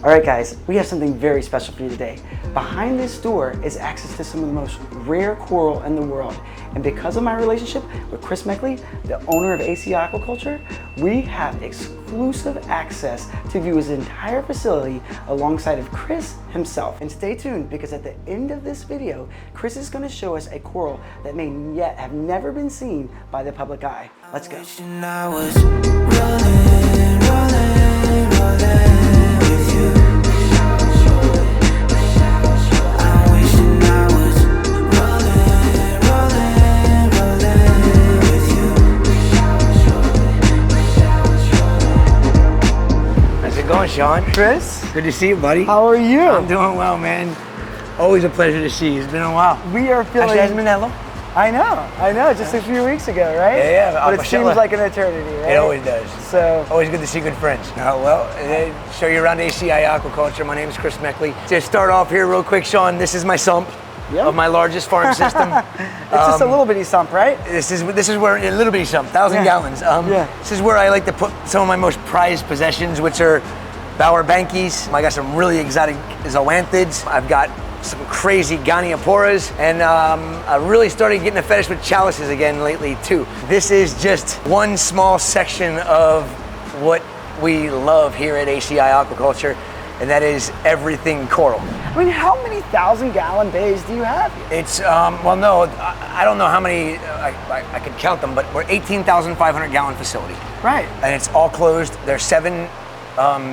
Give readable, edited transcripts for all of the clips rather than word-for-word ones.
All right guys, we have something very special for you today. Behind this door is access to some of the most rare coral in the world. And because of my relationship with Chris Meckley, the owner of Aci Aquaculture, we have exclusive access to view his entire facility alongside of Chris himself. And stay tuned, because at the end of this video, Chris is going to show us a coral that may yet have never been seen by the public eye. Let's go. Going, Sean? Chris? Good to see you, buddy. How are you? I'm doing well, man. Always a pleasure to see you. It's been a while. We are feeling... Actually, hasn't been that long. I know, just a few weeks ago, right? Yeah. But it seems like an eternity, right? It always does. So... Always good to see good friends. Show you around Aci Aquaculture. My name is Chris Meckley. Just start off here real quick, Sean. This is my sump of my largest farm system. It's just a little bitty sump, right? This is where, a little bitty sump, 1,000 gallons. This is where I like to put some of my most prized possessions, which are Bower Bankies. I got some really exotic zoanthids. I've got some crazy Ganioporas, and I really started getting a fetish with chalices again lately too. This is just one small section of what we love here at Aci Aquaculture, and that is everything coral. I mean, how many 1,000-gallon bays do you have here? It's, well, no, I don't know how many, I could count them, but we're 18,500 gallon facility. Right. And it's all closed. There's 7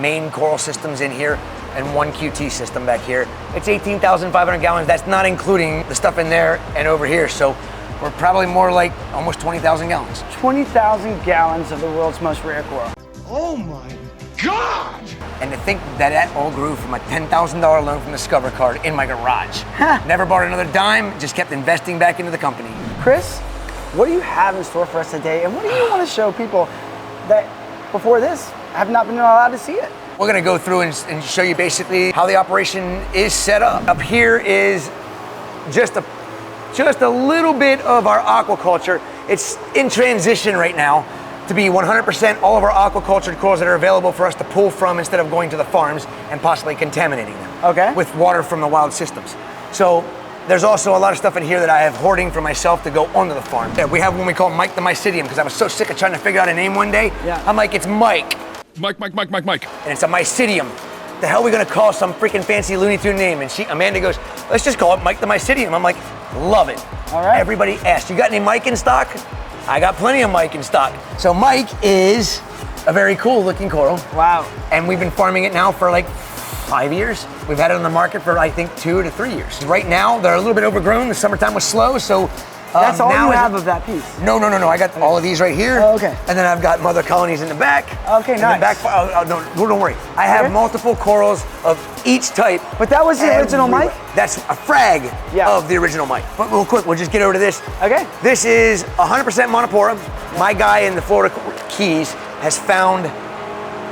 main coral systems in here and 1 QT system back here. It's 18,500 gallons. That's not including the stuff in there and over here. So we're probably more like almost 20,000 gallons. 20,000 gallons of the world's most rare coral. Oh my God! And to think that all grew from a $10,000 loan from the Discover card in my garage. Never bought another dime, just kept investing back into the company. Chris, what do you have in store for us today? And what do you want to show people that before this have not been allowed to see it? We're gonna go through and show you basically how the operation is set up. Up here is just a little bit of our aquaculture. It's in transition right now to be 100% all of our aquacultured corals that are available for us to pull from instead of going to the farms and possibly contaminating them with water from the wild systems. So there's also a lot of stuff in here that I have hoarding for myself to go onto the farm. Yeah, we have one we call Mike the Mycedium, because I was so sick of trying to figure out a name one day. I'm like, it's Mike. Mike. And it's a Mycedium. The hell are we gonna call some freaking fancy Looney Tune name? And Amanda goes, let's just call it Mike the Mycedium. I'm like, love it. All right. Everybody asked, you got any Mike in stock? I got plenty of Mike in stock. So Mike is a very cool looking coral. Wow. And we've been farming it now for like 5 years. We've had it on the market for I think 2 to 3 years. Right now, they're a little bit overgrown. The summertime was slow, so that's all you have of that piece? No. I got all of these right here. Oh, okay. And then I've got mother colonies in the back. Okay, nice. Don't worry. I have multiple corals of each type. But that was the original Mike? That's a frag of the original Mike. But real quick, we'll just get over to this. Okay. This is 100% monopora. My guy in the Florida Keys has found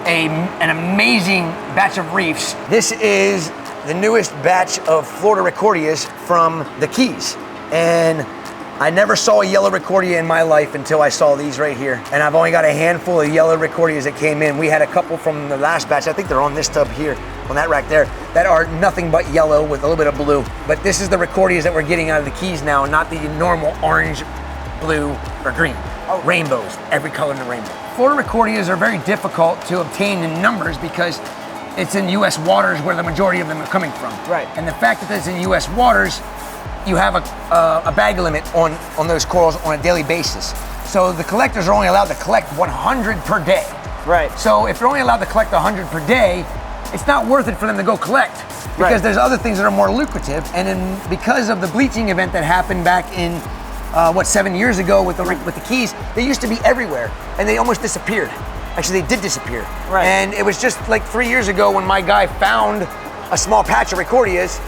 an amazing batch of reefs. This is the newest batch of Florida Recordias from the Keys. And I never saw a yellow Recordia in my life until I saw these right here. And I've only got a handful of yellow Recordias that came in. We had a couple from the last batch. I think they're on this tub here, on that rack there, that are nothing but yellow with a little bit of blue. But this is the Recordias that we're getting out of the Keys now, not the normal orange, blue, or green. Rainbows, every color in the rainbow. Florida Recordias are very difficult to obtain in numbers because it's in US waters where the majority of them are coming from. Right. And the fact that it's in US waters, you have a bag limit on those corals on a daily basis. So the collectors are only allowed to collect 100 per day. Right. So if they're only allowed to collect 100 per day, it's not worth it for them to go collect, because there's other things that are more lucrative. And then because of the bleaching event that happened back in, 7 years ago with the Keys, they used to be everywhere and they almost disappeared. Actually, they did disappear. Right. And it was just like 3 years ago when my guy found a small patch of Recordias.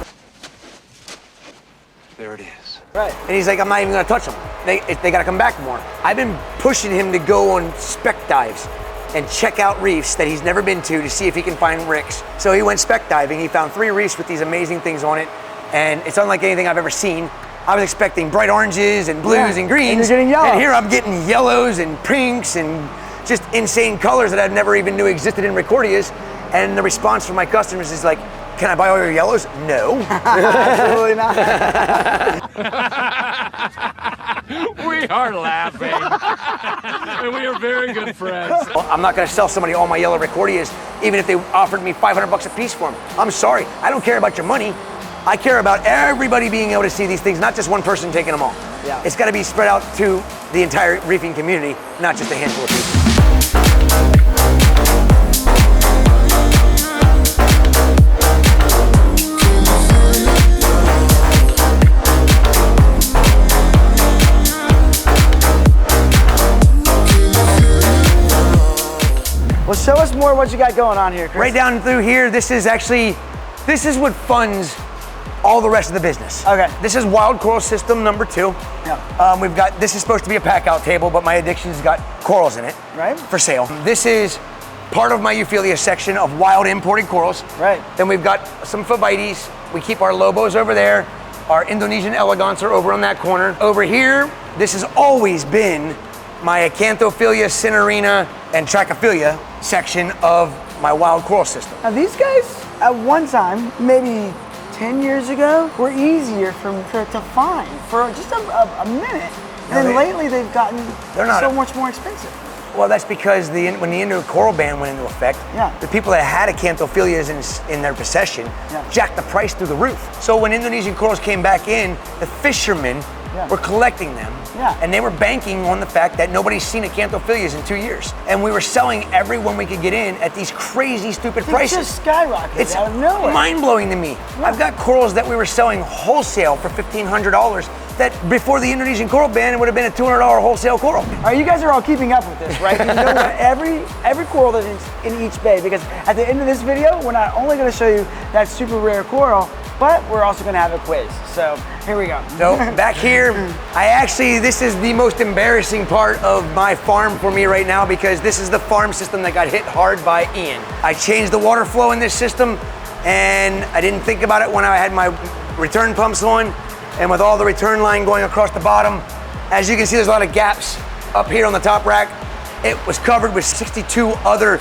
There it is. Right. And he's like, I'm not even gonna touch them. They gotta come back more. I've been pushing him to go on spec dives and check out reefs that he's never been to see if he can find ricks. So he went spec diving. He found 3 reefs with these amazing things on it, and it's unlike anything I've ever seen. I was expecting bright oranges and blues and greens, and you're getting yellow. And here I'm getting yellows and pinks and just insane colors that I never even knew existed in Recordias. And the response from my customers is like, can I buy all your yellows? No. Absolutely not. We are laughing. And we are very good friends. Well, I'm not gonna sell somebody all my yellow Recordias, even if they offered me $500 a piece for them. I'm sorry, I don't care about your money. I care about everybody being able to see these things, not just one person taking them all. Yeah. It's gotta be spread out to the entire reefing community, not just a handful of people. Well, show us more what you got going on here, Chris. Right down through here, this is what funds all the rest of the business. Okay. This is wild coral system number 2. Yeah. This is supposed to be a pack out table, but my Addiction's got corals in it. Right. For sale. This is part of my Euphilia section of wild imported corals. Right. Then we've got some Phobites. We keep our Lobos over there. Our Indonesian elegants are over on that corner. Over here, this has always been my Acanthophilia, Cinerina, and Trachophilia section of my wild coral system. Now these guys, at one time, maybe 10 years ago, were easier to find for just a minute. And then lately they've gotten so much more expensive. Well, that's because when the Indo coral ban went into effect, the people that had Acanthophilias in their possession jacked the price through the roof. So when Indonesian corals came back in, the fishermen were collecting them, and they were banking on the fact that nobody's seen Acanthophilias in 2 years. And we were selling every one we could get in at these crazy, stupid prices. It's just skyrocketed It's out of nowhere. mind-blowing to me. Yeah. I've got corals that we were selling wholesale for $1,500 that before the Indonesian coral ban, it would have been a $200 wholesale coral. All right, you guys are all keeping up with this, right? You know what every coral that is in each bay, because at the end of this video, we're not only going to show you that super rare coral, but we're also going to have a quiz. So here we go. So back here, this is the most embarrassing part of my farm for me right now, because this is the farm system that got hit hard by Ian. I changed the water flow in this system, and I didn't think about it when I had my return pumps on. And with all the return line going across the bottom, as you can see, there's a lot of gaps up here on the top rack. It was covered with 62 other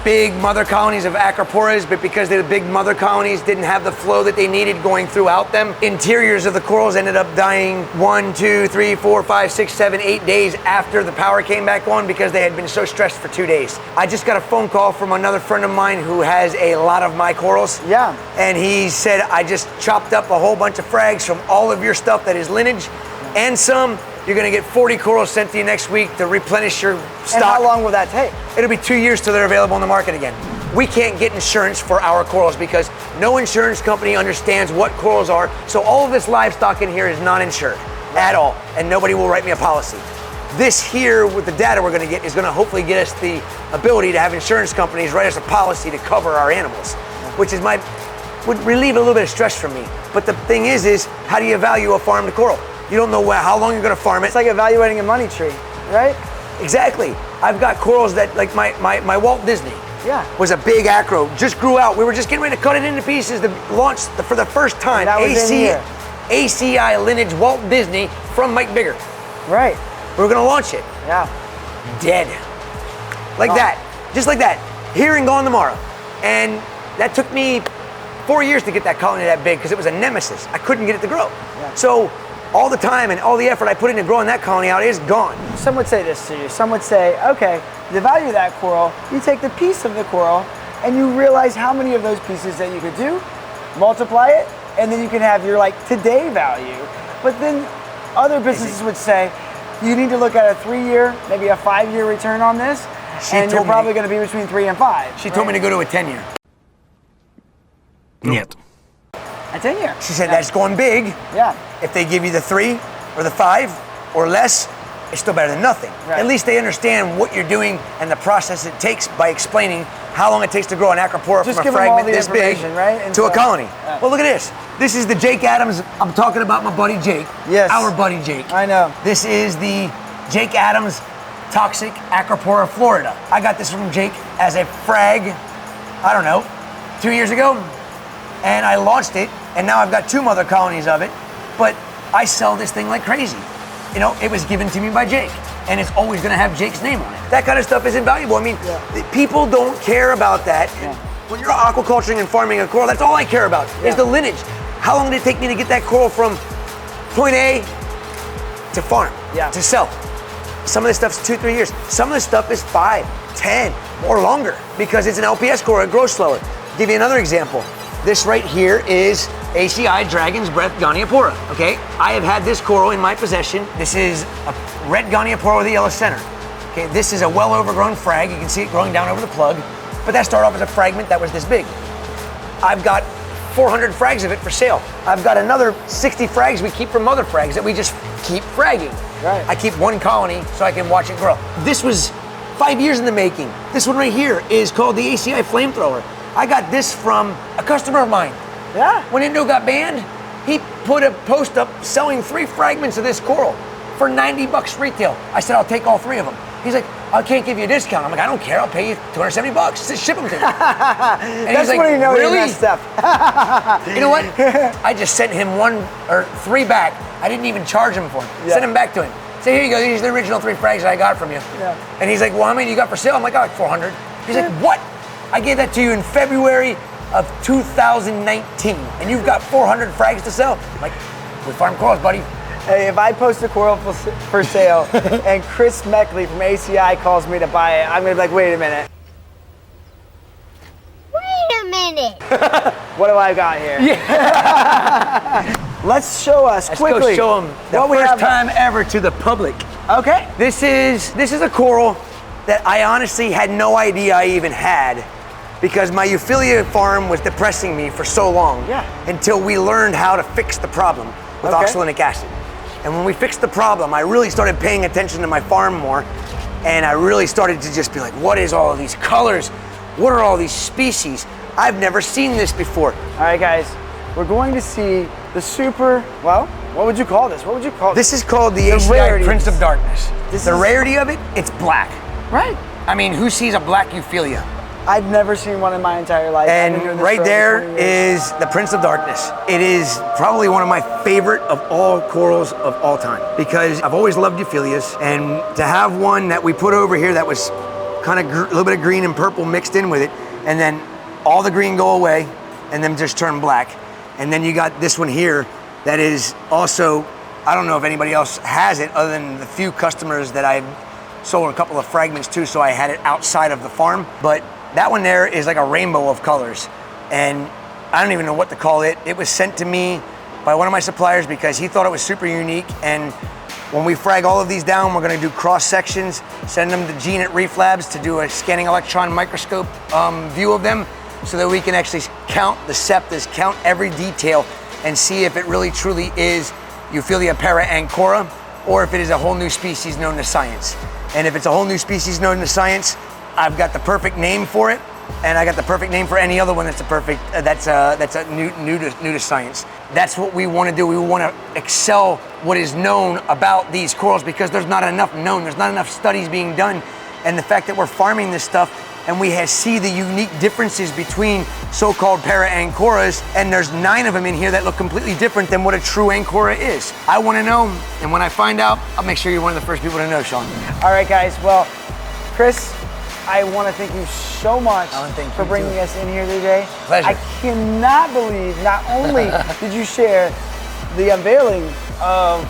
big mother colonies of Acroporas, but because the big mother colonies didn't have the flow that they needed going throughout them, interiors of the corals ended up dying 1, 2, 3, 4, 5, 6, 7, 8 days after the power came back on because they had been so stressed for 2 days. I just got a phone call from another friend of mine who has a lot of my corals. Yeah. And he said, I just chopped up a whole bunch of frags from all of your stuff that is lineage and some. You're gonna get 40 corals sent to you next week to replenish your stock. And how long will that take? It'll be 2 years till they're available on the market again. We can't get insurance for our corals because no insurance company understands what corals are. So all of this livestock in here is not insured at all, and nobody will write me a policy. This here with the data we're gonna get is gonna hopefully get us the ability to have insurance companies write us a policy to cover our animals, which is would relieve a little bit of stress from me. But the thing is how do you value a farmed coral? You don't know how long you're gonna farm it. It's like evaluating a money tree, right? Exactly. I've got corals that, like my Walt Disney was a big acro, just grew out. We were just getting ready to cut it into pieces to launch for the first time. That was in here. ACI lineage Walt Disney from Mike Bigger. Right. We were gonna launch it. Yeah. Dead. Like that, just like that. Here and gone tomorrow. And that took me 4 years to get that colony that big because it was a nemesis. I couldn't get it to grow. Yeah. So all the time and all the effort I put into growing that colony out is gone. Some would say this to you. Some would say, okay, the value of that coral, you take the piece of the coral and you realize how many of those pieces that you could do, multiply it, and then you can have your today value. But then other businesses would say, you need to look at a 3-year, maybe a 5-year return on this, and you're probably gonna be between 3 and 5. She told me to go to a 10-year. Niet. A 10-year. She said that's going big. Yeah. If they give you the 3 or the 5 or less, it's still better than nothing. Right. At least they understand what you're doing and the process it takes by explaining how long it takes to grow an Acropora Just from a give them all fragment the this big information, right? And to a so- colony. Yeah. Well, look at this. This is the Jake Adams. I'm talking about my buddy Jake. Yes. Our buddy Jake. I know. This is the Jake Adams Toxic Acropora Florida. I got this from Jake as a frag, I don't know, 2 years ago. And I launched it, and now I've got 2 mother colonies of it, but I sell this thing like crazy. You know, it was given to me by Jake, and it's always gonna have Jake's name on it. That kind of stuff is invaluable. I mean, people don't care about that. When you're aquaculturing and farming a coral, that's all I care about, is the lineage. How long did it take me to get that coral from point A to farm, to sell? Some of this stuff's 2-3 years. Some of this stuff is 5, 10, or longer because it's an LPS coral, it grows slower. I'll give you another example. This right here is ACI Dragon's Breath Goniopora, okay? I have had this coral in my possession. This is a red Goniopora with a yellow center. Okay, this is a well overgrown frag. You can see it growing down over the plug, but that started off as a fragment that was this big. I've got 400 frags of it for sale. I've got another 60 frags we keep from other frags that we just keep fragging. Right. I keep one colony so I can watch it grow. This was 5 years in the making. This one right here is called the ACI Flamethrower. I got this from a customer of mine. Yeah. When Indo got banned, he put a post up selling 3 fragments of this coral for 90 bucks retail. I said, I'll take all 3 of them. He's like, I can't give you a discount. I'm like, I don't care, I'll pay you 270 bucks. Just ship them to me. And That's he's like, when you know really? you messed up. You know what? I just sent him 1 or 3 back. I didn't even charge him for them. Sent them back to him. Say, here you go, these are the original 3 frags that I got from you. Yeah. And he's like, well, how many you got for sale? I'm like, oh, like 400. He's like, what? I gave that to you in February of 2019, and you've got 400 frags to sell. I'm like, we farm corals, buddy. Hey, if I post a coral for sale and Chris Meckley from ACI calls me to buy it, I'm gonna be like, wait a minute. Wait a minute. What do I got here? Yeah. Let's show us quickly. Let's go show them the what we first have. time ever to the public. Okay. This is a coral that I honestly had no idea I even had, because my Euphilia farm was depressing me for so long. Yeah. Until we learned how to fix the problem with oxalic acid. And when we fixed the problem, I really started paying attention to my farm more, and I really started to just be like, what is all of these colors? What are all these species? I've never seen this before. All right, guys, we're going to see the super, well, what would you call this? What would you call this? This is called the rarity. ACI Prince of Darkness. This the is- rarity of it, it's black. Right. I mean, who sees a black Euphilia? I've never seen one in my entire life. I've been doing And this right for over there 20 years. is the Prince of Darkness. It is probably one of my favorite of all corals of all time, because I've always loved Euphilias, and to have one that we put over here that was kind of a little bit of green and purple mixed in with it, and then all the green go away and then just turn black. And then you got this one here that is also, I don't know if anybody else has it other than the few customers that I've sold a couple of fragments to, so I had it outside of the farm. But that one there is like a rainbow of colors, and I don't even know what to call it. It was sent to me by one of my suppliers because he thought it was super unique. And when we frag all of these down, we're gonna do cross sections, send them to Gene at Reef Labs to do a scanning electron microscope view of them, so that we can actually count the septas, count every detail, and see if it really truly is Euphilia para-ancora, or if it is a whole new species known to science. And if it's a whole new species known to science, I've got the perfect name for it, and I got the perfect name for any other one that's a perfect, that's a new to science. That's what we want to do. We want to excel what is known about these corals, because there's not enough known, there's not enough studies being done. And the fact that we're farming this stuff and we see the unique differences between so-called para-ancoras, and there's 9 of them in here that look completely different than what a true ancora is. I want to know, and when I find out, I'll make sure you're one of the first people to know, Sean. All right, guys. Well, Chris, I want to thank you so much for bringing us in here today. Pleasure. I cannot believe not only did you share the unveiling of,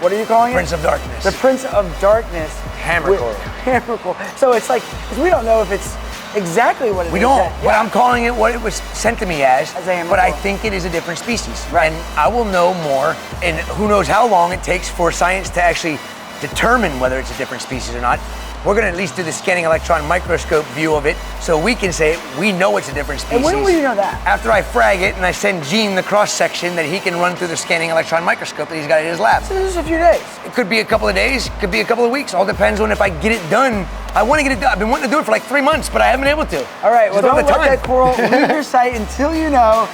what are you calling it? Prince of Darkness. The Prince of Darkness. Hammer coral. Hammer coral. So it's like, 'cause we don't know if it's exactly what it is. We don't, Yeah. but I'm calling it what it was sent to me as As a hammer but I coral. think it is a different species. Right. And I will know more, and who knows how long it takes for science to actually determine whether it's a different species or not. We're gonna at least do the scanning electron microscope view of it, so we can say we know it's a different species. And when will you know that? After I frag it and I send Gene the cross section that he can run through the scanning electron microscope that he's got in his lab. So this is a few days. It could be a couple of days, could be a couple of weeks, all depends on if I get it done. I want to get it done. I've been wanting to do it for like 3 months, but I haven't been able to. All right, well, Just don't have let the time. that coral leave your site until you know.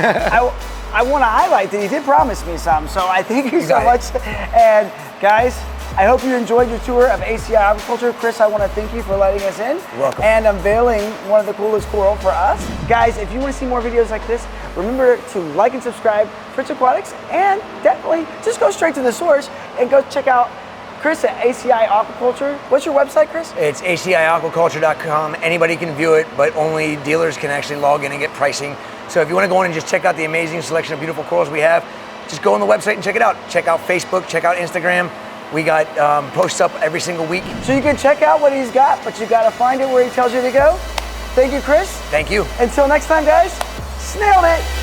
I want to highlight that he did promise me some, so I thank you so got much. it. And guys, I hope you enjoyed your tour of ACI Aquaculture. Chris, I want to thank you for letting us in. You're welcome. And unveiling one of the coolest coral for us. Guys, if you want to see more videos like this, remember to like and subscribe Fritz Aquatics, and definitely just go straight to the source and go check out Chris at ACI Aquaculture. What's your website, Chris? It's aciaquaculture.com. Anybody can view it, but only dealers can actually log in and get pricing. So if you want to go in and just check out the amazing selection of beautiful corals we have, just go on the website and check it out. Check out Facebook, check out Instagram. We got posts up every single week. So you can check out what he's got, but you got to find it where he tells you to go. Thank you, Chris. Thank you. Until next time, guys, snailed it.